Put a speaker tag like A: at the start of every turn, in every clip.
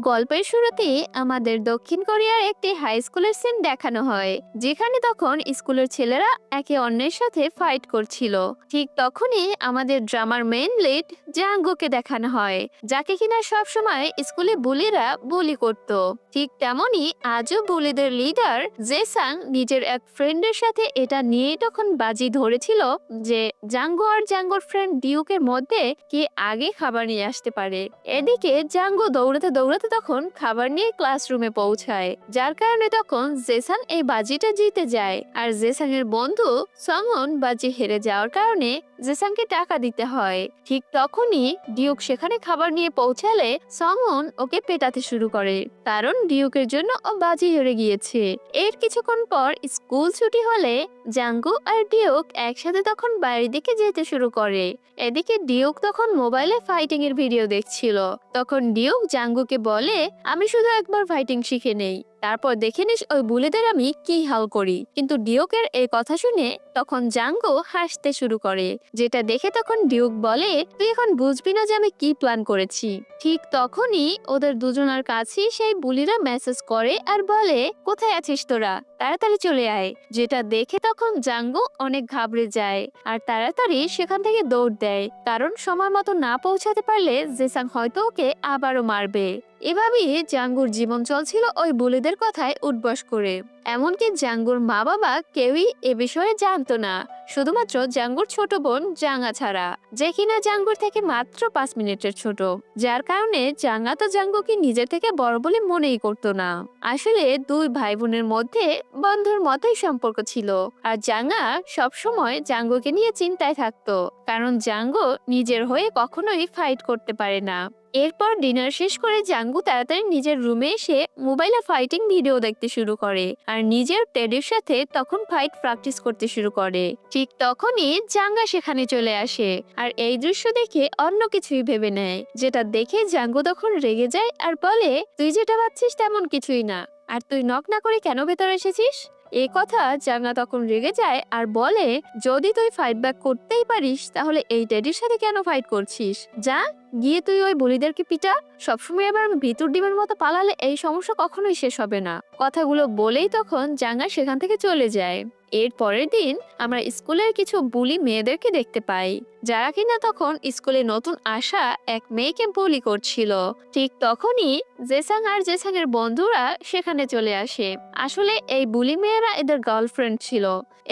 A: গল্পের শুরুতে আমাদের দক্ষিণ কোরিয়ার একটি হাই স্কুলের সিন দেখানো হয়, যেখানে তখন স্কুলের ছেলেরা একে অন্যের সাথে ফাইট করছিল। ঠিক তখনই আমাদের ড্রামার মেইন লিড জাঙ্গুকে দেখানো হয়, যাকে কিনা সবসময় স্কুলে বুলিরা বুলি করত। ঠিক তেমনি আজও বুলিদের লিডার জেসাং নিজের এক ফ্রেন্ডের সাথে এটা নিয়েই তখন বাজি ধরেছিল যে জাঙ্গু আর জাঙ্গুর ফ্রেন্ড ডিউকের মধ্যে কে আগে খাবার নিয়ে আসতে পারে। এদিকে জাঙ্গু দৌড়াতে দৌড়াতে তখন খাবার নিয়ে ক্লাসরুমে পৌঁছায়, যার কারণে তখন জেসাং এই বাজিটা জিতে যায়। আর জেসাং এর বন্ধু সঙ্গন বাজি হেরে যাওয়ার কারণে জেসাংকে টাকা দিতে হয়। ঠিক তখনই ডিউক সেখানে খাবার নিয়ে পৌঁছালে সঙ্গন ওকে পেটাতে শুরু করে, কারণ ডিউকের জন্য ও বাজি হেরে গিয়েছে। এর কিছুক্ষণ পর স্কুল ছুটি হলে জাঙ্গু আর ডিউক একসাথে তখন বাইরের দিকে যেতে শুরু করে। এদিকে ডিউক তখন মোবাইলে ফাইটিং এর ভিডিও দেখছিল। তখন ডিউক জাঙ্গুকে বলে, আমি শুধু একবার ফাইটিং শিখে নেই, তারপর দেখে নিস ওই বুলিদের আমি কি হাল করি। কিন্তু ডিউকের এই কথা শুনে তখন জাঙ্গু হাসতে শুরু করে, যেটা দেখে তখন ডিউক বলে, তুই এখন বুঝবি না যে আমি কি প্ল্যান করেছি। ঠিক তখনই ওদের দুজনের কাছে সেই বুলিরা মেসেজ করে আর বলে, কোথায় আছিস তোরা, তাড়াতাড়ি চলে আয়। যেটা দেখে তখন জাঙ্গু অনেক ঘাবড়ে যায় আর তাড়াতাড়ি সেখান থেকে দৌড় দেয়, কারণ সময় মতো না পৌঁছাতে পারলে জেসাং হয়তো ওকে আবারও মারবে। এভাবেই জাঙ্গুর জীবন চলছিল ওই বুলিদের কথায় উঠবস করে। এমনকি জাঙ্গুর মা বাবা কেউই এ বিষয়ে জানতো না, শুধুমাত্র জাঙ্গুর ছোট বোন জাঙ্গা ছাড়া, যে কিনা জাঙ্গুর থেকে মাত্র 5 মিনিটের ছোট। যার কারণে জাঙ্গা তো জাঙ্গুকে নিজের থেকে বড় বলে মনেই করতো না। আসলে দুই ভাই বোনের মধ্যে বন্ধুর মতোই সম্পর্ক ছিল, আর জাঙ্গা সবসময় জাঙ্গুকে নিয়ে চিন্তায় থাকতো, কারণ জাঙ্গু নিজের হয়ে কখনোই ফাইট করতে পারে না। এরপর ডিনার শেষ করে জাঙ্গু তাড়াতাড়ি নিজের রুমে এসে মোবাইলে ফাইটিং ভিডিও দেখতে শুরু করে আর নিজের টেডির সাথে তখন ফাইট প্র্যাকটিস করতে শুরু করে। ঠিক তখনই জাঙ্গা সেখানে চলে আসে আর এই দৃশ্য দেখে অন্য কিছুই ভেবে নেয়, যেটা দেখে জাঙ্গু তখন রেগে যায় আর বলে, তুই যেটা ভাবছিস তেমন কিছুই না, আর তুই নক না করে কেন ভেতরে এসেছিস। এই কথা জাঙ্গা তখন রেগে যায় আর বলে, যদি তুই ফাইট ব্যাক করতেই পারিস তাহলে এই টেডির সাথে কেন ফাইট করছিস, যা গিয়ে তুই ওই বুলিদেরকে পিটা। সবসময় আবার আমি ভিতর ডিমের মতো পালালে এই সমস্যা কখনোই শেষ হবে না। কথাগুলো বলেই তখন জাঙ্গা সেখান থেকে চলে যায়। এর পরের দিন আমরা স্কুলের কিছু বুলি মেয়েদেরকে দেখতে পাই, যারা কিনা তখন স্কুলে নতুন আসা এক মেয়েকে বুলি করছিল। ঠিক তখনই জেসাং আর জেসাং এর বন্ধুরা সেখানে চলে আসে। আসলে এই বুলি মেয়েরা এদের গার্লফ্রেন্ড ছিল।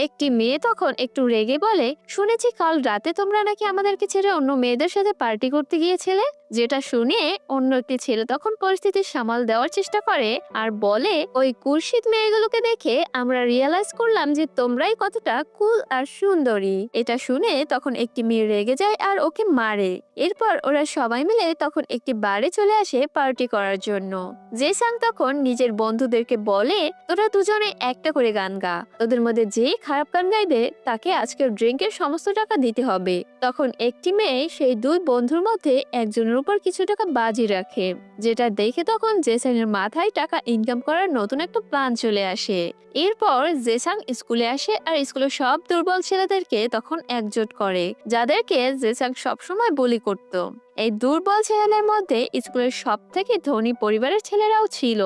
A: একটি মেয়ে তখন একটু রেগে বলে, শুনেছি কাল রাতে তোমরা নাকি আমাদেরকে ছেড়ে অন্য মেয়েদের সাথে পার্টি করতে গিয়েছিলে। যেটা শুনে অন্য একটি ছেলে তখন পরিস্থিতি সামাল দেওয়ার চেষ্টা করে আর বলে, ওই কুৎসিত মেয়েগুলোকে দেখে আমরা রিয়েলাইজ করলাম যে তোমরাই কতটা কুল আর সুন্দরী। এটা শুনে তখন একটি মেয়ে রেগে যায় আর ওকে মারে। এরপর ওরা সবাই মিলে তখন একটি বারে চলে আসে পার্টি করার জন্য। জেসাং তখন নিজের বন্ধুদেরকে বলে, তোরা দুজনে একটা করে গান গা, তোদের মধ্যে যে খারাপ গান গাইবে তাকে আজকের ড্রিঙ্কের সমস্ত টাকা দিতে হবে। তখন একটি মেয়ে সেই দুই বন্ধুর মধ্যে একজনের উপর কিছু টাকা বাজি রাখে, যেটা দেখে তখন জেসাং এর মাথায় টাকা ইনকাম করার নতুন একটা প্ল্যান চলে আসে। এরপর জেসাং স্কুলে আসে আর স্কুলের সব দুর্বল ছেলেদেরকে তখন একজোট করে, যাদেরকে জেসাং সবসময় বুলি করত। এই দুর্বল ছেলেদের মধ্যে স্কুলের সব থেকে ধনী পরিবারের ছেলেরাও ছিল।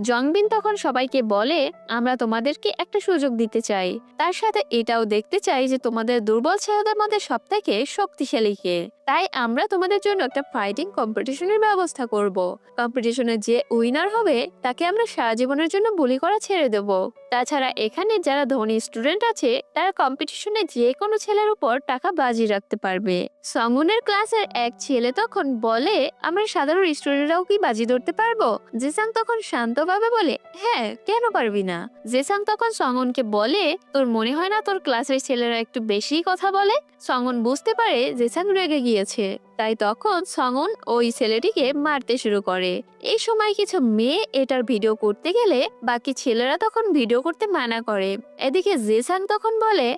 A: জংবিন তখন সবাইকে বলে, আমরা তোমাদেরকে একটা সুযোগ দিতে চাই, তার সাথে এটাও দেখতে চাই যে তোমাদের দুর্বল ছেলেদের মধ্যে সব থেকে শক্তিশালী কে। তাই আমরা তোমাদের জন্য একটা ফাইটিং কম্পিটিশনের ব্যবস্থা করব। কম্পিটিশনে যে উইনার হবে তাকে আমরা সারা জীবনের জন্য বুলি করা ছেড়ে দেব। তাছাড়া এখানে যারা ধনী স্টুডেন্ট আছে তারা কম্পিটিশনে যে কোনো ছেলের উপর টাকা বাজি রাখতে পারবে। সঙ্গনের ক্লাসের এক ছেলে তখন বলে, আমরা সাধারণ স্টুডেন্টরাও কি বাজি ধরতে পারবো। জেসাং তখন শান্তভাবে বলে, হ্যাঁ কেন পারবি না। জেসাং তখন সঙ্গনকে বলে, তোর মনে হয় না তোর ক্লাসের ছেলেরা একটু বেশি কথা বলে। সঙ্গন বুঝতে পারে জেসাং রেগে গিয়েছে, তাই তখন সঙ্গন ওই ছেলেটিকে মারতে শুরু করে। এই সময় কিছু মেয়ে এটার ভিডিও করতে গেলে বাকি ছেলেরা তখন ভিডিও করতে মানা করে। এদিকে জেসাং তখন বলে,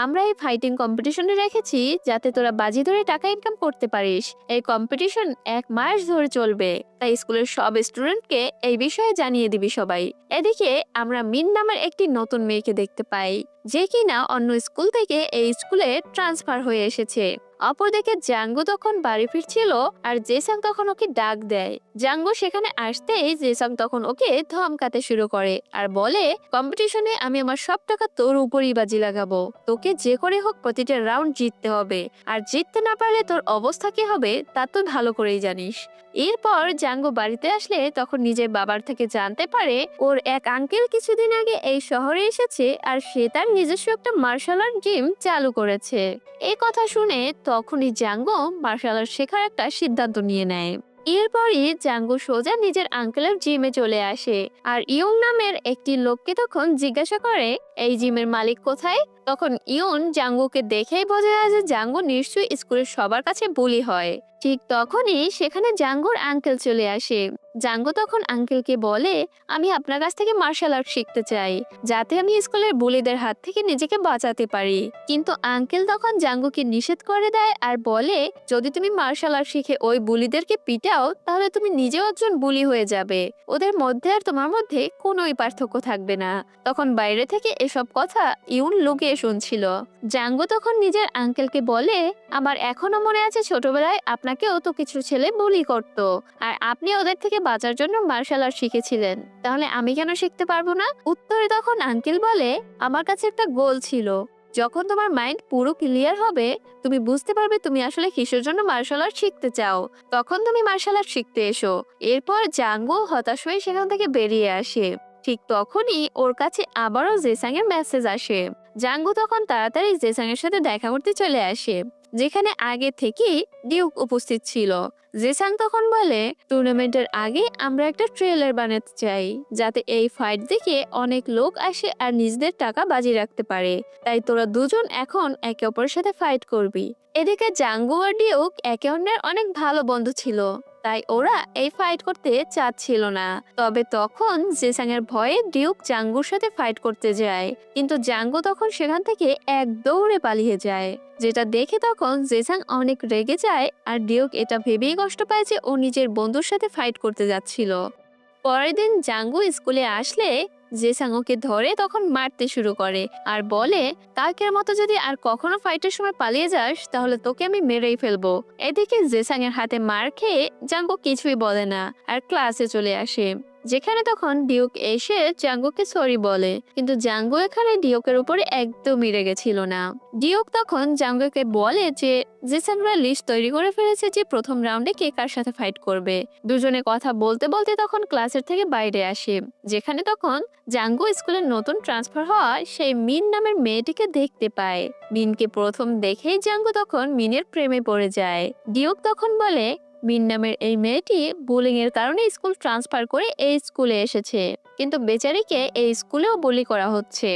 A: আমরা এই ফাইটিং কম্পিটিশনে রেখেছি যাতে তোরা বাজি ধরে টাকা ইনকাম করতে পারিস। এই কম্পিটিশন 1 মাস ধরে চলবে, তাই স্কুলের সব স্টুডেন্টকে এই বিষয়ে জানিয়ে দিবি সবাই। এদিকে আমরা মিন নামের একটি নতুন মেয়েকে দেখতে পাই, যে কিনা অন্য স্কুল থেকে এই স্কুলে ট্রান্সফার হয়ে এসেছে। অপরদিকে জাঙ্গু তখন বাড়ি ফিরছিল আর জেসাং তখন ওকে ডাক দেয়। জাঙ্গু সেখানে আসতেই জেসাং তখন ওকে ধমকাতে শুরু করে আর বলে, কম্পিটিশনে আমি আমার সব টাকা তোর উপরই বাজি লাগাবো, তোকে যে করে হোক প্রতিটা রাউন্ড জিততে হবে, আর জিততে না পারলে তোর অবস্থা কি হবে তা তুই ভালো করেই জানিস। এরপর জাঙ্গু বাড়িতে আসলে তখন নিজের বাবার থেকে জানতে পারে ওর এক আঙ্কেল কিছুদিন আগে এই শহরে এসেছে আর সে তার নিজস্ব একটা মার্শাল আর্ট জিম চালু করেছে। এই কথা শুনে তখনই জাঙ্গু মার্শাল আর্ট শেখার একটা সিদ্ধান্ত নিয়ে নেয়। এরপরই জাঙ্গু সোজা নিজের আঙ্কেলের জিমে চলে আসে আর ইয়ং নামের একটি লোককে তখন জিজ্ঞাসা করে এই জিমের মালিক কোথায়। তখন ইয়ন জাঙ্গুকে দেখেই বোঝা যায় যে জাঙ্গু নিশ্চয়ই স্কুলের সবার কাছে বুলি হয়। ঠিক তখনই সেখানে জাঙ্গুর আঙ্কেল চলে আসে। জাঙ্গু তখন আঙ্কেলকে বলে, আমি আপনার কাছ থেকে মার্শাল আর্ট শিখতে চাই যাতে আমি স্কুলের বুলিদের হাত থেকে নিজেকে বাঁচাতে পারি। কিন্তু আঙ্কেল তখন জাঙ্গুকে নিষেধ করে দেয় আর বলে, যদি তুমি মার্শাল আর্ট শিখে ওই বুলিদেরকে পিটাও তাহলে তুমি নিজেও একজন বুলি হয়ে যাবে, ওদের মধ্যে আর তোমার মধ্যে কোনোই পার্থক্য থাকবে না। তখন বাইরে থেকে এসব কথা ইউন লুকিয়ে শুনছিল। জাঙ্গু তখন নিজের আঙ্কেলকে বলে, আমার এখনো মনে আছে ছোটবেলায় আপনাকেও তো কিছু ছেলে বুলি করত আর আপনি ওদের থেকে বাঁচার জন্য মার্শাল আর্ট শিখেছিলেন, তাহলে আমি কেন শিখতে পারবো না? উত্তরে তখন আঙ্কেল বলে, আমার কাছে একটা গোল ছিল, যখন তোমার মাইন্ড পুরো ক্লিয়ার হবে তুমি বুঝতে পারবে তুমি আসলে কিসের জন্য মার্শাল আর্ট শিখতে চাও, তখন তুমি মার্শাল আর্ট শিখতে এসো। এরপর জাঙ্গু হতাশ হয়ে সেখান থেকে বেরিয়ে আসে। ঠিক তখনই ওর কাছে আবারও জেসাং এর মেসেজ আসে। জাঙ্গু তখন তাড়াতাড়ি জেসাং এর সাথে দেখা করতে চলে আসে, যেখানে আগে থেকেই ডিউক উপস্থিত ছিল। জেসাং তখন বলে, টুর্নামেন্টের আগে আমরা একটা ট্রেলার বানাতে চাই যাতে এই ফাইট দেখে অনেক লোক আসে আর নিজেদের টাকা বাজি রাখতে পারে, তাই তোরা দুজন এখন একে অপরের সাথে ফাইট করবি। এদিকে জাঙ্গু আর ডিউক একে অন্যের অনেক ভালো বন্ধু ছিল, তাই ওরা এই ফাইট করতে চাচ্ছিল না। তবে তখন জেসাং এর ভয়ে ডিউক জাঙ্গুর সাথে ফাইট করতে যায়, কিন্তু জাঙ্গু তখন সেখান থেকে এক দৌড়ে পালিয়ে যায়, যেটা দেখে তখন জেসাং অনেক রেগে যায় আর ডিউক এটা ভেবেই কষ্ট পায় যে ও নিজের বন্ধুর সাথে ফাইট করতে যাচ্ছিল। পরের দিন জাঙ্গু স্কুলে আসলে জেসাং ওকে ধরে তখন মারতে শুরু করে আর বলে, কালকের মতো যদি আর কখনো ফাইটের সময় পালিয়ে যাস তাহলে তোকে আমি মেরেই ফেলবো। এদিকে জেসাং এর হাতে মার খেয়ে জাঙ্গু কিছুই বলে না আর ক্লাসে চলে আসে, যেখানে তখন ডিউক এসে জাঙ্গুকে সরি বলে, কিন্তু জাঙ্গু এখানে ডিউকের উপরে একদমই রেগেছিল না। ডিউক তখন জাঙ্গুকে বলে যে জেসাংরা লিস্ট তৈরি করে ফেলেছে যে প্রথম রাউন্ডে কে কার সাথে ফাইট করবে। দুজনে কথা বলতে বলতে তখন ক্লাসের থেকে বাইরে আসে, যেখানে তখন জাঙ্গু স্কুলের নতুন ট্রান্সফার হওয়া সেই মিন নামের মেয়েটিকে দেখতে পায়। মিনকে প্রথম দেখেই জাঙ্গু তখন মিনের প্রেমে পড়ে যায়। ডিউক তখন বলে, মিন নামের এই মেয়েটি বুলিং এর কারণে স্কুল ট্রান্সফার করে এই স্কুলে এসেছে, কিন্তু বেচারিকে এই স্কুলেও বুলি করা হচ্ছে।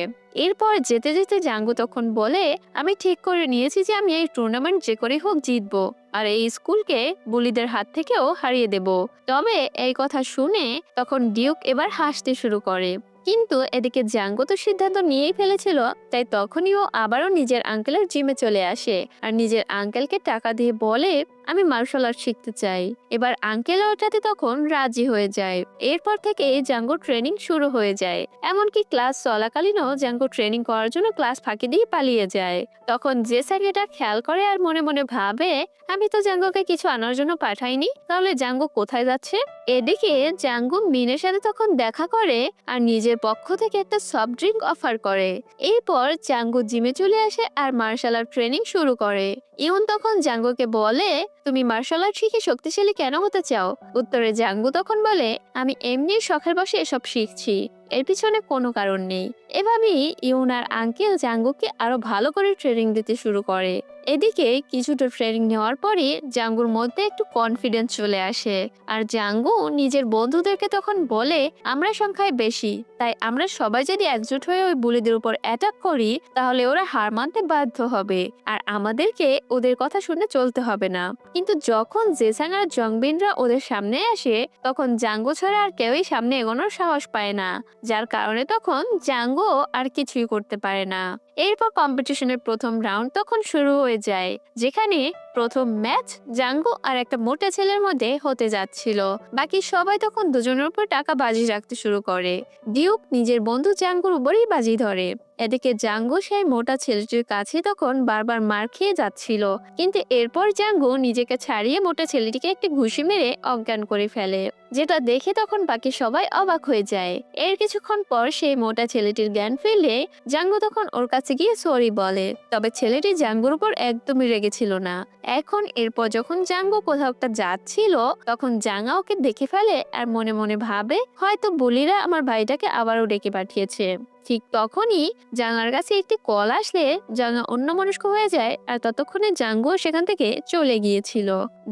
A: এরপর যেতে যেতে জাঙ্গু তখন বলে, আমি ঠিক করে নিয়েছি যে আমি এই টুর্নামেন্ট যে করে হোক জিতবো আর এই স্কুলকে বুলিদের হাত থেকেও হারিয়ে দেব। তবে এই কথা শুনে তখন ডিউক এবার হাসতে শুরু করে, কিন্তু এদিকে জাঙ্গু তো সিদ্ধান্ত নিয়েই ফেলেছিল, তাই তখনই ও আবারও নিজের আঙ্কেলের জিমে চলে আসে আর নিজের আঙ্কেলকে টাকা দিয়ে বলে, আমি মার্শাল আর্ট শিখতে চাই। এবার আঙ্কেল ওটাতে তখন রাজি হয়ে যায়। এরপর থেকে জাঙ্গু ট্রেনিং শুরু হয়ে যায়, এমনকি ক্লাস চলাকালীনও জাঙ্গু ট্রেনিং করার জন্য ক্লাস ফাঁকি দিয়ে পালিয়ে যায়। তখন জেসাং এটা খেয়াল করে আর মনে মনে ভাবে, আমি তো জাঙ্গুকে কিছু আনার জন্য পাঠাইনি, তাহলে জাঙ্গু কোথায় যাচ্ছে। এদিকে জাঙ্গু মিনের সাথে তখন দেখা করে আর নিজের পক্ষ থেকে একটা সফট ড্রিঙ্ক অফার করে। এরপর জাঙ্গু জিমে চলে আসে আর মার্শাল আর্ট ট্রেনিং শুরু করে। ইউন তখন জাঙ্গুকে বলে, তুমি মার্শাল আর্ট শিখে শক্তিশালী কেন হতে চাও? উত্তরে জাঙ্গু তখন বলে, আমি এমনি শখের বসে এসব শিখছি, এর পিছনে কোনো কারণ নেই। এভাবেই ইউন আর আঙ্কেল জাঙ্গুকে আরো ভালো করে ট্রেনিং দিতে শুরু করে। এদিকে কিছুটা ট্রেনিং নেওয়ার পরে জাঙ্গুর মধ্যে একটু কনফিডেন্স চলে আসে আর জাঙ্গু নিজের বন্ধুদেরকে তখন বলে, আমরা সংখ্যায় বেশি, তাই আমরা সবাই যদি একজোট হয়ে ওই বুলিদের উপর অ্যাটাক করি তাহলে ওরা হার মানতে বাধ্য হবে আর আমাদেরকে ওদের কথা শুনে চলতে হবে না। কিন্তু যখন জেসাং আর জংবিনরা ওদের সামনে আসে তখন জাঙ্গু ছাড়া আর কেউই সামনে এগোনোর সাহস পায় না, যার কারণে তখন জাঙ্গু আর কিছুই করতে পারে না। এরপর কম্পিটিশনের প্রথম রাউন্ড তখন শুরু হয়ে যায়, যেখানে প্রথম ম্যাচ জাঙ্গো আর একটা মোটা ছেলের মধ্যে হতে যাচ্ছিল। বাকি সবাই তখন দুজনের উপর টাকা বাজি রাখতে শুরু করে। ডিউক নিজের বন্ধু জাঙ্গোর উপরই বাজি ধরে। এদিকে জাঙ্গো সেই মোটা ছেলেটির কাছে তখন বারবার মার খেয়ে যাচ্ছিল, কিন্তু এরপর জাঙ্গো নিজেকে ছাড়িয়ে মোটা ছেলেটিকে একটি ঘুষি মেরে অজ্ঞান করে ফেলে, যেটা দেখে তখন বাকি সবাই অবাক হয়ে যায়। এর কিছুক্ষণ পর সেই মোটা ছেলেটির জ্ঞান ফিরলে জাঙ্গো তখন ওর কাছে গিয়ে সরি বলে, তবে ছেলেটি জাঙ্গোর উপর একদমই রেগেছিল না। এখন এরপর যখন জাঙ্গো কোথাও একটা যাচ্ছিল, তখন জাঙ্গা ওকে দেখে ফেলে আর মনে মনে ভাবে হয়তো বুলিরা আমার ভাইটাকে আবারও ডেকে পাঠিয়েছে। ঠিক তখনই জাঙ্গার কাছে একটি কল আসলে জাঙ্গা অন্যমনস্ক হয়ে যায়, আর ততক্ষণে জাঙ্গো সেখান থেকে চলে গিয়েছিল।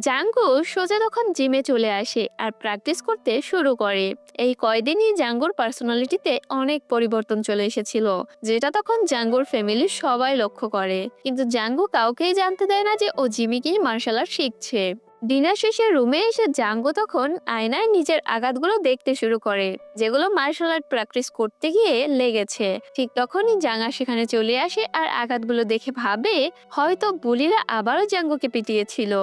A: জাঙ্গো সোজা তখন জিমে চলে আসে আর প্র্যাকটিস করতে শুরু করে। এই কয়দিনই জাঙ্গোর পার্সোনালিটিতে অনেক পরিবর্তন চলে এসেছিল, যেটা তখন জাঙ্গোর ফ্যামিলির সবাই লক্ষ্য করে, কিন্তু জাঙ্গো কাউকেই জানতে দেয় না যে ও জিমে গিয়ে মার্শাল আর্ট শিখছে। ডিনার শেষে রুমে এসে জাঙ্গো তখন আয়নায় নিজের আঘাতগুলো দেখতে শুরু করে, যেগুলো মার্শাল আর্ট প্র্যাকটিস করতে গিয়ে লেগেছে। ঠিক তখনই জাঙ্গা সেখানে চলে আসে আর আঘাতগুলো দেখে ভাবে হয়তো বুলিরা আবারও জাঙ্গোকে পিটিয়েছিল।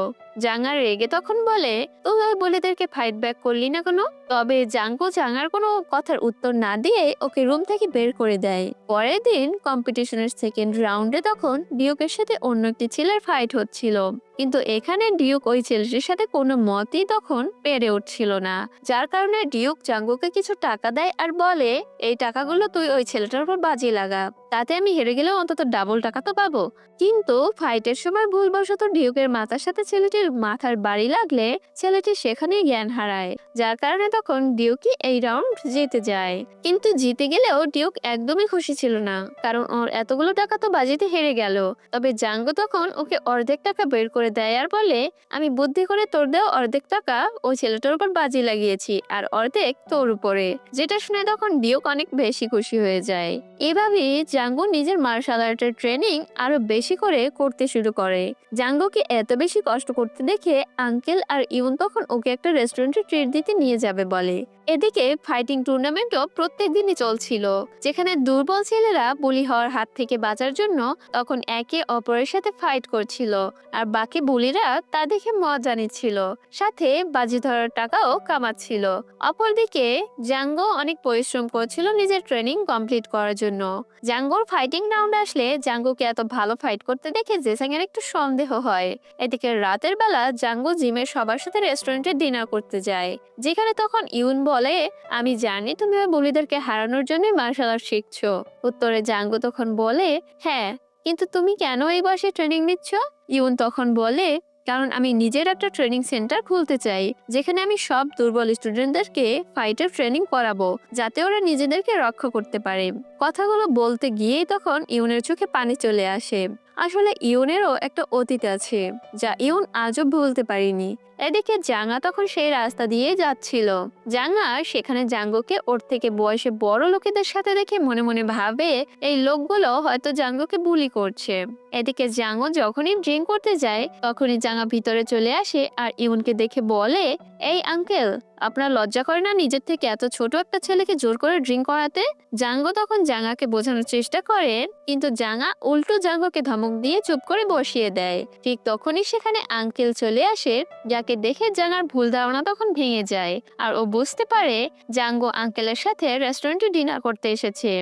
A: জাঙ্গার রেগে তখন বলে, তুই ওই বুলিদেরকে ফাইট ব্যাক করলি না কেন? তবে জাঙ্গো জাঙ্গার কোনো কথার উত্তর না দিয়ে ওকে রুম থেকে বের করে দেয়। পরের দিন কম্পিটিশনের সেকেন্ড রাউন্ডে তখন ডিউকের সাথে অন্য একটি ছেলের ফাইট হচ্ছিল, কিন্তু এখানে ডিউক ওই ছেলেটির সাথে কোনো মতেই তখন পেরে উঠছিল না, যার কারণে ডিউক জাঙ্গোকে কিছু টাকা দেয় আর বলে, এই টাকাগুলো তুই ওই ছেলেটার উপর বাজি লাগা, তাতে আমি হেরে গেলেও অন্তত ডাবল টাকা তো পাবো। কিন্তু ফাইটের সময় ভুলবশত ডিউকের মাথার সাথে ছেলেটির মাথার বাড়ি লাগলে ছেলেটি সেখানেই জ্ঞান হারায়, যার কারণে তখন ডিউকই এই রাউন্ড জিতে যায়। কিন্তু জিতে গেলেও ডিউক একদমই খুশি ছিল না, কারণ ওর এতগুলো টাকা তো বাজিতে হেরে গেল। তবে জাঙ্গো তখন ওকে অর্ধেক টাকা বের করে দেয় আর বলে, আমি বুদ্ধি করে তোর দেওয়া অর্ধেক টাকা ওই ছেলেটার উপর বাজি লাগিয়েছি আর অর্ধেক তোর উপরে। যেটা শুনে তখন ডিউক অনেক বেশি খুশি হয়ে যায়। এভাবে জাঙ্গো নিজের মার্শাল আর্টের ট্রেনিং আরো বেশি করে করতে শুরু করে। জাঙ্গোকে এত বেশি কষ্ট করতে দেখে আঙ্কেল আর ইউন তখন ওকে একটা রেস্টুরেন্টে ট্রিট দিতে নিয়ে যাবে বলে। এদিকে ফাইটিং টুর্নামেন্টও প্রত্যেক দিনই চলছিল, যেখানে দুর্বল ছেলেরা বুলি হওয়ার হাত থেকে বাঁচার জন্য তখন একে অপরের সাথে ফাইট করছিল, আর বাকি বুলিরা তা দেখে মজা নিচ্ছিল, সাথে বাজি ধরার টাকাও কামাচ্ছিল। অপরদিকে জাঙ্গো অনেক পরিশ্রম করছিল নিজের ট্রেনিং কমপ্লিট করার জন্য। জাঙ্গোর ফাইটিং রাউন্ড আসলে জাঙ্গোকে এত ভালো ফাইট করতে দেখে জেসাং এর একটু সন্দেহ হয়। এদিকে রাতের বেলা জাঙ্গো জিমের সবার সাথে রেস্টুরেন্টে ডিনার করতে যায়, যেখানে তখন ইউন বলে, আমি জানি তুমি ওই বুলিদেরকে হারানোর জন্য মার্শাল আর্ট শিখছো। উত্তরে জাঙ্গো তখন বলে, হ্যাঁ, কিন্তু তুমি কেন এই বয়সে ট্রেনিং নিচ্ছ? ইউন তখন বলে, কারণ আমি নিজের একটা ট্রেনিং সেন্টার খুলতে চাই, যেখানে আমি সব দুর্বল স্টুডেন্টদেরকে ফাইটের ট্রেনিং করাবো, যাতে ওরা নিজেদেরকে রক্ষা করতে পারে। কথাগুলো বলতে গিয়েই তখন ইউনের চোখে পানি চলে আসে। আসলে ইউনেরও একটা অতীত আছে, যা ইউন আজও ভুলতে পারিনি। এদিকে জাঙ্গা তখন সেই রাস্তা দিয়ে যাচ্ছিল। জাঙ্গা সেখানে জাঙ্গোকে ওর থেকে বয়সে বড় লোকেদের সাথে দেখে মনে মনে ভাবে এই লোকগুলো হয়তো জাঙ্গোকে বুলি করছে। এদিকে জাঙ্গো যখনই ড্রিঙ্ক করতে যায়, তখনই জাঙ্গা ভিতরে চলে আসে আর ইউনকে দেখে বলে, এই আঙ্কেল, আপনার লজ্জা করে না নিজের থেকে এত ছোট একটা ছেলেকে জোর করে ড্রিঙ্ক করাতে? জাঙ্গো তখন জাঙ্গাকে বোঝানোর চেষ্টা করে, কিন্তু জাঙ্গা উল্টো জাঙ্গোকে ধমক দিয়ে চুপ করে বসিয়ে দেয়। ঠিক তখনই সেখানে আঙ্কেল চলে আসে, যাকে দেখে জাঙ্গার ভুল ধারণা তখন ভেঙে যায়, আর ও বুঝতে পারে জাঙ্গো আঙ্কেলের সাথে রেস্টুরেন্টে ডিনার করতে এসেছে।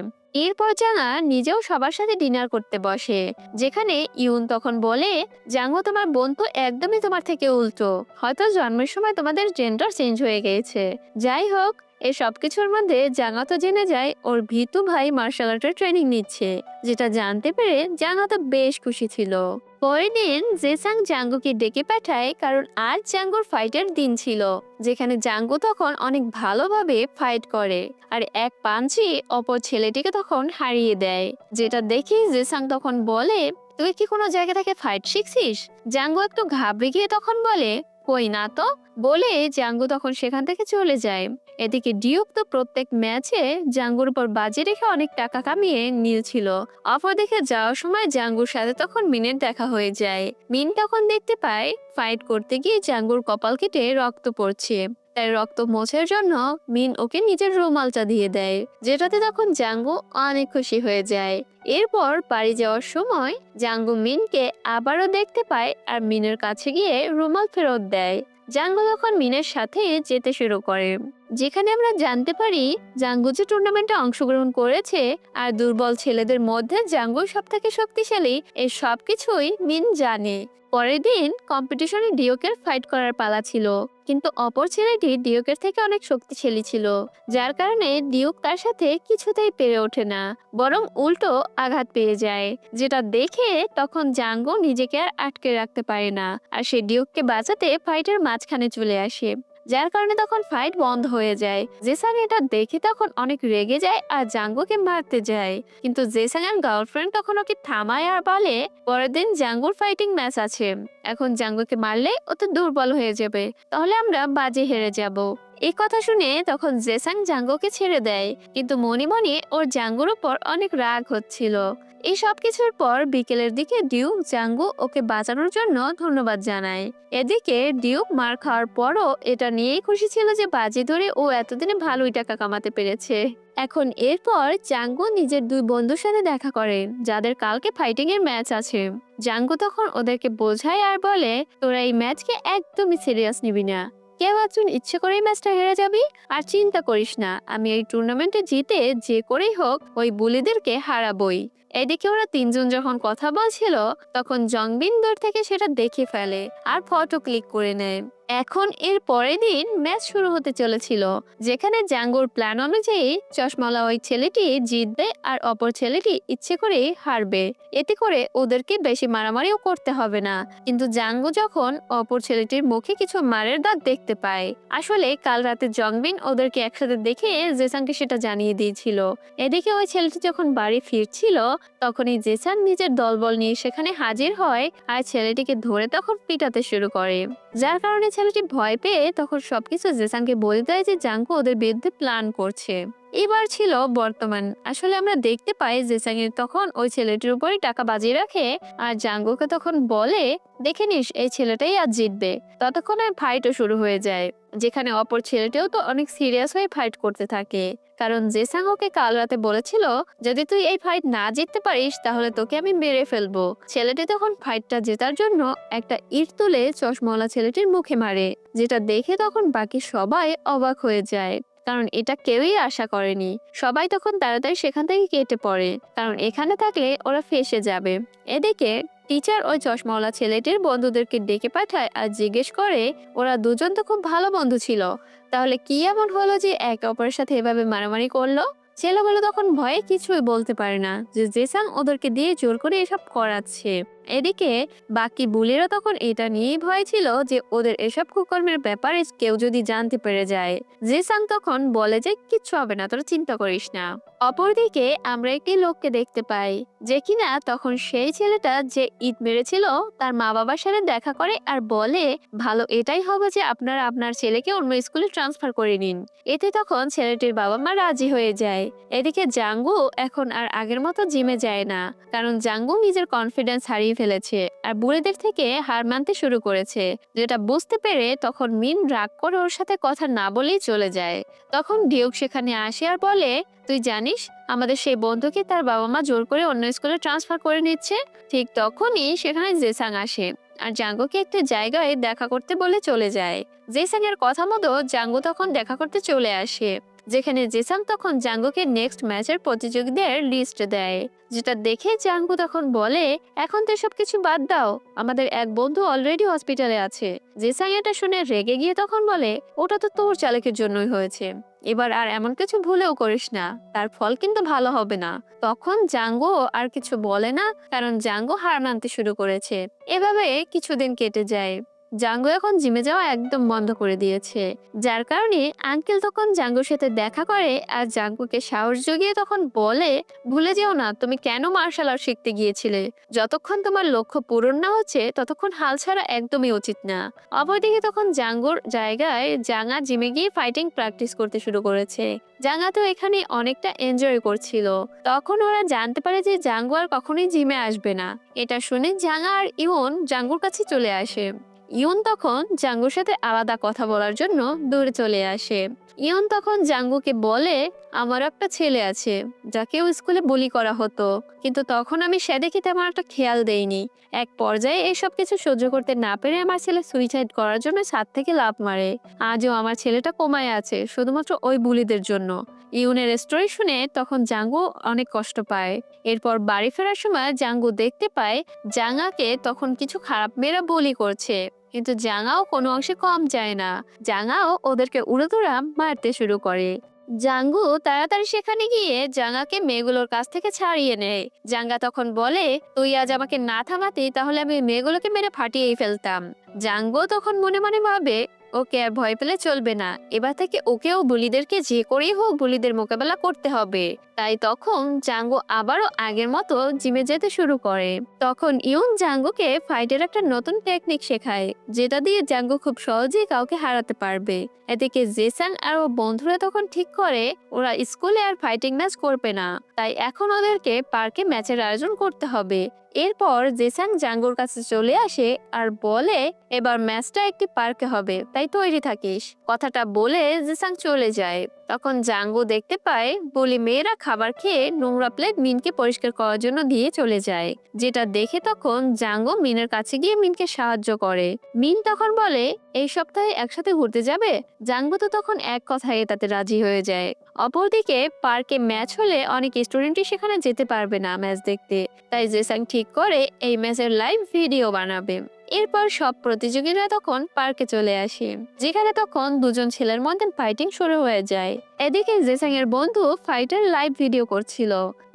A: এরপর জাঙ্গা নিজেও সবার সাথে ডিনার করতে বসে, যেখানে ইউন তখন বলে, জাঙ্গো, তোমার বোন তো একদমই তোমার থেকে উল্টো, হয়তো জন্মের সময় তোমাদের জেন্ডার চেঞ্জ হয়ে গিয়েছে। যাই হোক, এই সবকিছুর মধ্যে জাঙ্গা তো জেনে যায় ওর ভিতু ভাই মার্শাল আর্টের ট্রেনিং নিচ্ছে, যেটা জানতে পেরে জাঙ্গা তো বেশ খুশি ছিল। পরের দিন জেসাং জাঙ্গোকে ডেকে পাঠায়, কারণ আজ জাঙ্গোর ফাইটের দিন ছিল, যেখানে জাঙ্গো তখন অনেক ভালোভাবে ফাইট করে আর এক পাঞ্চি অপর ছেলেটিকে তখন হারিয়ে দেয়। যেটা দেখে জেসাং তখন বলে, তুই কি কোনো জায়গা থেকে ফাইট শিখছিস? জাঙ্গো একটু ঘাবড়ে গিয়ে তখন বলে, কই না তো, বলে জাঙ্গো তখন সেখান থেকে চলে যায়। এদিকে ডিউক তো প্রত্যেক ম্যাচে জাঙ্গোর উপর বাজি রেখে অনেক টাকা কামিয়ে নিয়েছিল। অপরদিকে যাওয়ার সময় জাঙ্গোর সাথে তখন মিনের দেখা হয়ে যায়। মিন তখন দেখতে পায় ফাইট করতে গিয়ে জাঙ্গোর কপাল কেটে রক্ত পড়ছে, তাই রক্ত মোছার জন্য মিন ওকে নিজের রুমালটা দিয়ে দেয়, যেটাতে তখন জাঙ্গু অনেক খুশি হয়ে যায়। এরপর বাড়ি যাওয়ার সময় জাঙ্গু মিনকে আবারও দেখতে পায় আর মিনের কাছে গিয়ে রুমাল ফেরত দেয়। জাঙ্গু তখন মিনের সাথে যেতে শুরু করে, যেখানে আমরা জানতে পারি জাঙ্গু যে টুর্নামেন্টে অংশগ্রহণ করেছে আর দুর্বল ছেলেদের মধ্যে জাঙ্গু সব থেকে শক্তিশালী, এই সবকিছুই মিন জানে। পরের দিন কম্পিটিশনে ডিওকের ফাইট করার পালা ছিল, কিন্তু অপর ছেলেটি ডিওকের থেকে অনেক শক্তিশালী ছিল, যার কারণে ডিউক তার সাথে কিছুতেই পেরে ওঠে না, বরং উল্টো আঘাত পেয়ে যায়। যেটা দেখে তখন জাঙ্গু নিজেকে আর আটকে রাখতে পারে না, আর সে ডিউককে বাঁচাতে ফাইটের মাঝখানে চলে আসে, যার কারণে তখন ফাইট বন্ধ হয়ে যায়। জেসাং এটা দেখে তখন অনেক রেগে যায় আর জাঙ্গুকে মারতে যায়, কিন্তু জেসাং এর গার্লফ্রেন্ড তখন ওকে থামায় আর বলে পরের দিন জাঙ্গুর ফাইটিং ম্যাচ আছে, এখন জাঙ্গুকে মারলে ও তো দুর্বল হয়ে যাবে, তাহলে আমরা বাজি হেরে যাব। এই কথা শুনে তখন জেসাং জাঙ্গুকে ছেড়ে দেয়, কিন্তু মনে মনে ওর জাঙ্গুর উপর অনেক রাগ হচ্ছিল। এই সব কিছুর পর বিকেলের দিকে ডিউক জাঙ্গু ওকে বাঁচানোর জন্য ধন্যবাদ জানায়। এদিকে ডিউক মার খাওয়ার পরও এটা নিয়েই খুশি ছিল যে বাজি ধরে ও এতদিনে ভালোই টাকা কামাতে পেরেছে। এখন এরপর জাঙ্গু নিজের দুই বন্ধুর সাথে দেখা করে, যাদের কালকে ফাইটিং এর ম্যাচ আছে। জাঙ্গু তখন ওদেরকে বোঝায় আর বলে তোরা এই ম্যাচকে একদমই সিরিয়াস নিবি না, কেউ একজন ইচ্ছে করেই ম্যাচটা হেরে যাবি, আর চিন্তা করিস না, আমি এই টুর্নামেন্টে জিতে যে করেই হোক ওই বুলিদেরকে হারাবই। এদিকে ওরা তিনজন যখন কথা বলছিল তখন জংবিন দূর থেকে সেটা দেখে ফেলে আর ফটো ক্লিক করে নেয়। এখন এর পরের দিন ম্যাচ শুরু হতে চলেছিল, যেখানে জাঙ্গুর প্ল্যান অনুযায়ী চশমালা ওই ছেলেটি জিতবে আর অপর ছেলেটি ইচ্ছে করেই হারবে, এতে করে ওদেরকে বেশি মারামারিও করতে হবে না। কিন্তু জাঙ্গু যখন অপর ছেলেটির মুখে কিছু মারের দাগ দেখতে পায়, আসলে কাল রাতে জংবিন ওদেরকে একসাথে দেখে জেসাংকে সেটা জানিয়ে দিয়েছিল। এদিকে ওই ছেলেটি যখন বাড়ি ফিরছিল তখনই জেসাং নিজের দলবল নিয়ে সেখানে হাজির হয় আর ছেলেটিকে ধরে তখন পিটাতে শুরু করে, যার কারণে ছেলেটি ভয় পেয়ে তখন সবকিছু জেসাংকে বলে দেয় যে জাঙ্গু ওদের বিরুদ্ধে প্ল্যান করছে। এবার ছিল বর্তমান, আসলে আমরা দেখতে পাই জেসাং এর তখন ওই ছেলেটির উপরই টাকা বাজিয়ে রাখে আর জাঙ্গুকে তখন বলে দেখে নিস এই ছেলেটাই আজ জিতবে। ততক্ষণে ফাইটও শুরু হয়ে যায়, যেখানে অপর ছেলেটিও তো অনেক সিরিয়াস হয়ে ফাইট করতে থাকে, কারণ জেসাং ওকে কাল রাতে বলেছিল যদি তুই এই ফাইট না জিততে পারিস তাহলে তোকে আমি মেরে ফেলবো। ছেলেটি তখন ফাইটটা জেতার জন্য একটা ইট তুলে চশমাওয়ালা ছেলেটির মুখে মারে, যেটা দেখে তখন বাকি সবাই অবাক হয়ে যায়, কারণ এটা কেউই আশা করেনি। সবাই তখন তাড়াতাড়ি সেখান থেকে কেটে পড়ে, কারণ এখানে থাকলে ওরা ফেঁসে যাবে। এদিকে টিচার ওই চশমাওয়ালা ছেলেটির বন্ধুদেরকে ডেকে পাঠায় আর জিজ্ঞেস করে ওরা দুজন তো খুব ভালো বন্ধু ছিল, তাহলে কি এমন হলো যে একে অপরের সাথে এভাবে মারামারি করলো। ছেলেগুলো তখন ভয়ে কিছুই বলতে পারে না যে জেসাং ওদেরকে দিয়ে জোর করে এসব করাচ্ছে। এদিকে বাকি বুলিরা তখন এটা নিয়েই ভয় ছিল যে ওদের এসব কুকর্মের ব্যাপারে কেউ যদি জানতে পেরে যায়। জেসাং তখন বলে যে কিচ্ছু হবে না, তোরা চিন্তা করিস না। অপরদিকে আমরা একটি লোককে দেখতে পাই যে কিনা তখন সেই ছেলেটা যে ইট মেরেছিল তার মা বাবার সাথে দেখা করে আর বলে ভালো এটাই হবে যে আপনারা আপনার ছেলেকে অন্য স্কুলে ট্রান্সফার করে নিন। এতে তখন ছেলেটির বাবা মা রাজি হয়ে যায়। এদিকে জাঙ্গু এখন আর আগের মতো জিমে যায় না, কারণ জাঙ্গু নিজের কনফিডেন্স হারিয়ে ফেলেছে আর বুড়িদের থেকে হার মানতে শুরু করেছে, যেটা বুঝতে পেরে তখন মিন রাগ করে ওর সাথে কথা না বলেই চলে যায়। তখন ডিউক সেখানে আসে আর বলে তুই জানিস আমাদের সেই বন্ধুকে তার বাবা মা জোর করে অন্য স্কুলে ট্রান্সফার করে নিচ্ছে। ঠিক তখনই সেখানে জেসাং আসে আর জাঙ্গুকে একটা জায়গায় দেখা করতে বলে চলে যায়। জেসাং এর কথা মতো জাঙ্গু তখন দেখা করতে চলে আসে, যেখানে জেসাং তখন জাঙ্গুকে নেক্সট ম্যাচের প্রতিযোগীদের লিস্ট দেয়, যেটা দেখে জাঙ্গু তখন বলে এখন তো সবকিছু বাদ দাও, আমাদের এক বন্ধু অলরেডি হসপিটালে আছে। জেসাং এটা শুনে রেগে গিয়ে তখন বলে ওটা তো তোর চালাকের জন্যই হয়েছে, এবার আর এমন কিছু ভুলেও করিস না, তার ফল কিন্তু ভালো হবে না। তখন জাঙ্গু আর কিছু বলে না, কারণ জাঙ্গু হার মানতে শুরু করেছে। এভাবে কিছুদিন কেটে যায়। জাঙ্গু এখন জিমে যাওয়া একদম বন্ধ করে দিয়েছে, যার কারণে আঙ্কেল তখন জাঙ্গুর সাথে দেখা করে আর জাঙ্গুকে সাহস জুগিয়ে তখন বলে ভুলে যেও না তুমি কেন মার্শাল আর্ট শিখতে গিয়েছিলে, যতক্ষণ তোমার লক্ষ্য পূরণ না হচ্ছে ততক্ষণ হাল ছাড়া একদমই উচিত না। অপরদিকে তখন জাঙ্গুর জায়গায় জাঙ্গা জিমে গিয়ে ফাইটিং প্র্যাকটিস করতে শুরু করেছে। জাঙ্গা তো এখানে অনেকটা এনজয় করছিল। তখন ওরা জানতে পারে যে জাঙ্গু আর কখনোই জিমে আসবে না। এটা শুনে জাঙ্গা আর ইউন জাঙ্গুর কাছে চলে আসে। ইয়ন তখন জাঙ্গুর সাথে আলাদা কথা বলার জন্য দূরে চলে আসে। ইয়ন তখন জাঙ্গুকে বলে, আমার একটা ছেলে আছে যাকেও স্কুলে বুলি করা হতো, কিন্তু তখন আমি সে দেখে তেমন একটা খেয়াল দেইনি। এক পর্যায়ে এইসব কিছু সহ্য করতে না পেরে আমার ছেলে সুইসাইড করার জন্য ছাদ থেকে লাফ মারে। আজও আমার ছেলেটা কোমায় আছে শুধুমাত্র ওই বুলিদের জন্য। ইউনের স্টোরি শুনে তখন জাঙ্গু অনেক কষ্ট পায়। এরপর বাড়ি ফেরার সময় জাঙ্গু দেখতে পায় জাঙ্গাকে তখন কিছু খারাপ মেয়েরা বুলি করছে, কিন্তু জাঙ্গাও কোনো অংশে কম যায় না। জাঙ্গাও ওদেরকে উড়াধুরা মারতে শুরু করে। জাঙ্গু তাড়াতাড়ি সেখানে গিয়ে জাঙ্গাকে মেয়েগুলোর কাছ থেকে ছাড়িয়ে নেয়। জাঙ্গা তখন বলে, তুই আজ আমাকে না থামাতি তাহলে আমি মেয়েগুলোকে মেরে ফাটিয়েই ফেলতাম। জাঙ্গু তখন মনে মনে ভাবে, ওকে আর ভয় পেলে চলবে না, এবার থেকে ওকেও বুলিদেরকে যে করেই হোক বুলিদের মোকাবেলা করতে হবে। তাই তখন জাঙ্গু আবারও আগের মতো জিমে যেতে শুরু করে। তখন ইউন জাঙ্গুকে ফাইটের একটা নতুন টেকনিক শেখায়, যেটা দিয়ে জাঙ্গু খুব সহজেই কাউকে হারাতে পারবে। এদিকে জেসাং আর ও বন্ধুরা তখন ঠিক করে ওরা স্কুলে আর ফাইটিং ম্যাচ করবে না, তাই এখন ওদেরকে পার্কে ম্যাচের আয়োজন করতে হবে। এরপর জেসাং জাঙ্গুর কাছে চলে আসে আর বলে, এবার ম্যাচটা একটি পার্কে হবে, তাই তৈরি থাকিস। কথাটা বলে জেসাং চলে যায়। তখন জাঙ্গু দেখতে পায় বলি মেয়েরা খাবার খেয়ে নোংরা প্লেট মিনকে পরিষ্কার করার জন্য দিয়ে চলে যায়, যেটা দেখে তখন জাঙ্গু মিনের কাছে গিয়ে মিনকে সাহায্য করে। মিন তখন বলে, এই সপ্তাহে একসাথে ঘুরতে যাবে? জাঙ্গু তো তখন এক কথায় তাতে রাজি হয়ে যায়। অপরদিকে পার্কে ম্যাচ হলে অনেক স্টুডেন্টই সেখানে যেতে পারবে না ম্যাচ দেখতে, তাই জেসাং ঠিক করে এই ম্যাচের লাইভ ভিডিও বানাবে। এরপর সব প্রতিযোগীরা তখন পার্কে চলে আসে, যেখানে তখন দুজন ছেলের মধ্যে ফাইটিং শুরু হয়ে যায়। এদিকে জেসাং এর বন্ধু ফাইটার লাইভ ভিডিও করছিল।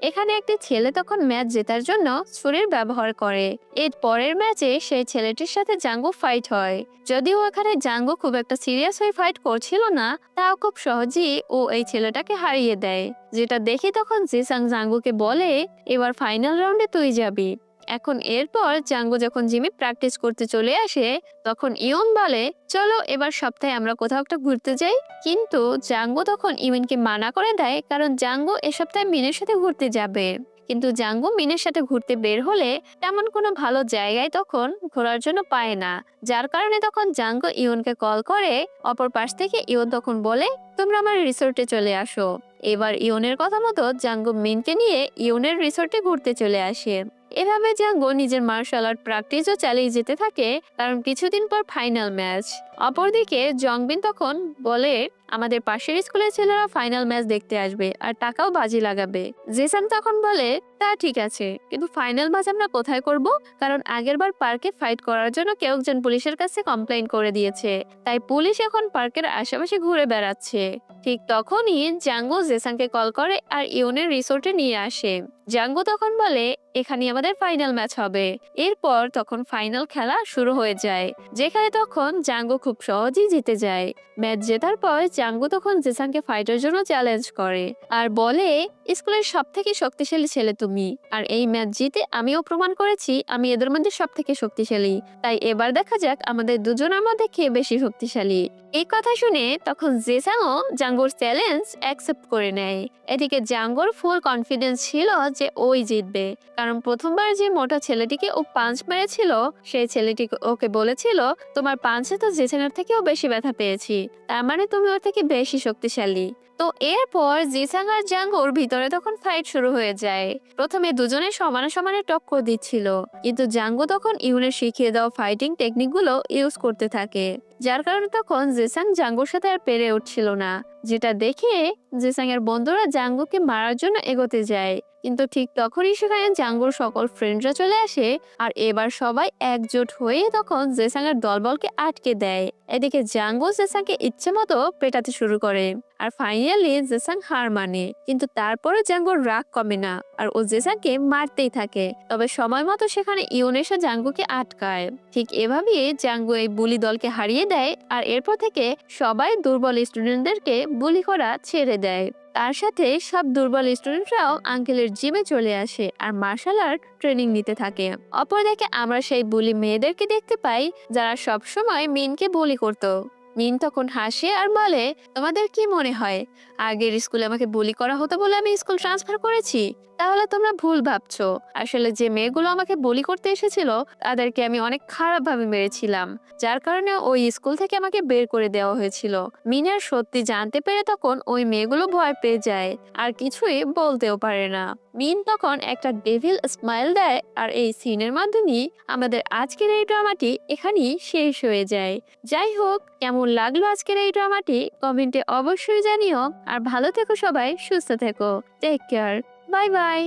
A: এখানে একটি ছেলে তখন ম্যাচ জেতার জন্য ছুরির ব্যবহার করে। এর পরের ম্যাচে সেই ছেলেটির সাথে জাঙ্গু ফাইট হয়। যদিও এখানে জাঙ্গু খুব একটা সিরিয়াস হয়ে ফাইট করছিল না, তাও খুব সহজেই ও এই ছেলেটাকে হারিয়ে দেয়। যেটা দেখে তখন জেসাং জাঙ্গুকে বলে, এবার ফাইনাল রাউন্ডে তুই যাবি। এখন এরপর জাঙ্গু যখন জিমে প্র্যাকটিস করতে চলে আসে, তখন ইয়ন বলে, চলো এবার সপ্তাহে আমরা কোথাও একটা ঘুরতে যাই। কিন্তু জাঙ্গু তখন ইউনকে মানা করে দেয়, কারণ জাঙ্গু এ সপ্তাহে মিনের সাথে ঘুরতে যাবে। কিন্তু জাঙ্গু মিনের সাথে ঘুরতে বের হলে তেমন কোনো ভালো জায়গায় তখন ঘোরার জন্য পায় না, যার কারণে তখন জাঙ্গু ইউনকে কল করে। অপর পাশ থেকে ইউন তখন বলে, তোমরা আমার রিসোর্টে চলে আসো। এবার ইউনের কথা মতো জাঙ্গু মিনকে নিয়ে ইউনের রিসোর্টে ঘুরতে চলে আসে। এভাবে জাঙ্গু নিজের মার্শাল আর্ট প্র্যাকটিসও চালিয়ে যেতে থাকে, কারণ কিছুদিন পর ফাইনাল ম্যাচ। অপরদিকে জংবিন তখন বলে, আমাদের পাশের স্কুলের ছেলেরা ফাইনাল ম্যাচ দেখতে আসবে আর টাকাও বাজি লাগাবে। জেসান তখন বলে, তা ঠিক আছে, কিন্তু ফাইনাল ম্যাচ আমরা কোথায় করব? কারণ আগেরবার পার্কে ফাইট করার জন্য কেউ একজন পুলিশের কাছে কমপ্লেইন করে দিয়েছে, তাই পুলিশ এখন পার্কের আশেপাশে ঘুরে বেড়াচ্ছে। ঠিক তখনই জাঙ্গু জেসানকে কল করে আর ইউনের রিসোর্টে নিয়ে আসে। জাঙ্গু তখন বলে, এখানে আমাদের ফাইনাল ম্যাচ হবে। এরপর তখন ফাইনাল খেলা শুরু হয়ে যায়, যেখানে তখন জাঙ্গু খুব সহজেই জিতে যায়। ম্যাচ জেতার পর জাঙ্গু তখন জেসানকে ফাইটের জন্য চ্যালেঞ্জ করে আর বলে, স্কুলের সব থেকে শক্তিশালী ছেলে তুমি, আর এই ম্যাচ জিতে আমিও প্রমাণ করেছি আমি এদের মধ্যে সব থেকে শক্তিশালী। তাই এবার দেখা যাক আমাদের দুজনের মধ্যে কে বেশি শক্তিশালী। এই কথা শুনে তখন জেসাংও জাঙ্গুর চ্যালেঞ্জ অ্যাকসেপ্ট করে নেয়। এদিকে জাঙ্গুর ফুল কনফিডেন্স ছিল যে ওই জিতবে, কারণ প্রথমবার যে মোটা ছেলেটিকে ও পাঞ্চ মেরেছিল, সেই ছেলেটি ওকে বলেছিল, তোমার পাঞ্চে তো জেসানের থেকেও বেশি ব্যথা পেয়েছি, তার মানে তুমি ওর থেকে বেশি শক্তিশালী। তো এরপর জিসাং আর জাঙ্গুর ভিতরে তখন ফাইট শুরু হয়ে যায়। প্রথমে দুজনে সমানে সমানে টক্কর দিচ্ছিল, কিন্তু জাঙ্গু তখন ইউনের শিখিয়ে দেওয়া ফাইটিং টেকনিকগুলো ইউজ করতে থাকে, যার কারণে তখন জিসাং জাঙ্গুর সাথে আর পেরে উঠছিল না। যেটা দেখে জিসাং এর বন্ধুরা জাঙ্গুকে মারার জন্য এগোতে যায়, কিন্তু ঠিক তখনই সেখানে জাঙ্গুর সকল ফ্রেন্ডরা চলে আসে আর এবার সবাই একজোট হয়ে তখন জেসাং এর দলবলকে আটকে দেয়। এদিকে জাঙ্গু জেসাংকে ইচ্ছে মতো পেটাতে শুরু করে আর ফাইনালি জেসাং হার মানে, কিন্তু তারপরে জাঙ্গুর রাগ কমে না আর ও জেসাংকে মারতেই থাকে। তবে সময় মতো সেখানে ইউন এসে জাঙ্গুকে আটকায়। ঠিক এভাবেই জাঙ্গু এই বুলি দলকে হারিয়ে দেয় আর এরপর থেকে সবাই দুর্বল স্টুডেন্টদেরকে বুলি করা ছেড়ে দেয়। তার সাথে সব দুর্বল স্টুডেন্টরাও আঙ্কেলের জিমে চলে আসে আর মার্শাল আর্ট ট্রেনিং নিতে থাকে। অপরদিকে আমরা সেই বুলি মেয়েদেরকে দেখতে পাই যারা সব সময় মিনকে বুলি করতো। মিন তখন হাসে আর বলে, তোমাদের কি মনে হয় আগের স্কুলে আমাকে বুলি করা হতো বলে আমি স্কুল ট্রান্সফার করেছি? তাহলে তোমরা ভুল ভাবছো। আসলে যে মেয়েগুলো আমাকে বুলি করতে এসেছিল তাদেরকে আমি অনেক খারাপ ভাবে মেরেছিলাম, যার কারণে ওই স্কুল থেকে আমাকে বের করে দেওয়া হয়েছিল। মিনার সত্যি জানতে পেরে তখন ওই মেয়েগুলো ভয় পেয়ে যায় আর কিছুই বলতেও পারে না। মিন তখন একটা ডেভিল স্মাইল দেয় আর এই সিনের মাধ্যমে আমাদের আজকের এই ড্রামাটি এখানেই শেষ হয়ে যায়। যাই হোক, কেমন লাগলো আজকের এই ড্রামাটি কমেন্টে অবশ্যই জানিও। আর ভালো থেকো সবাই, সুস্থ থেকো, টেক কেয়ার, বাই বাই।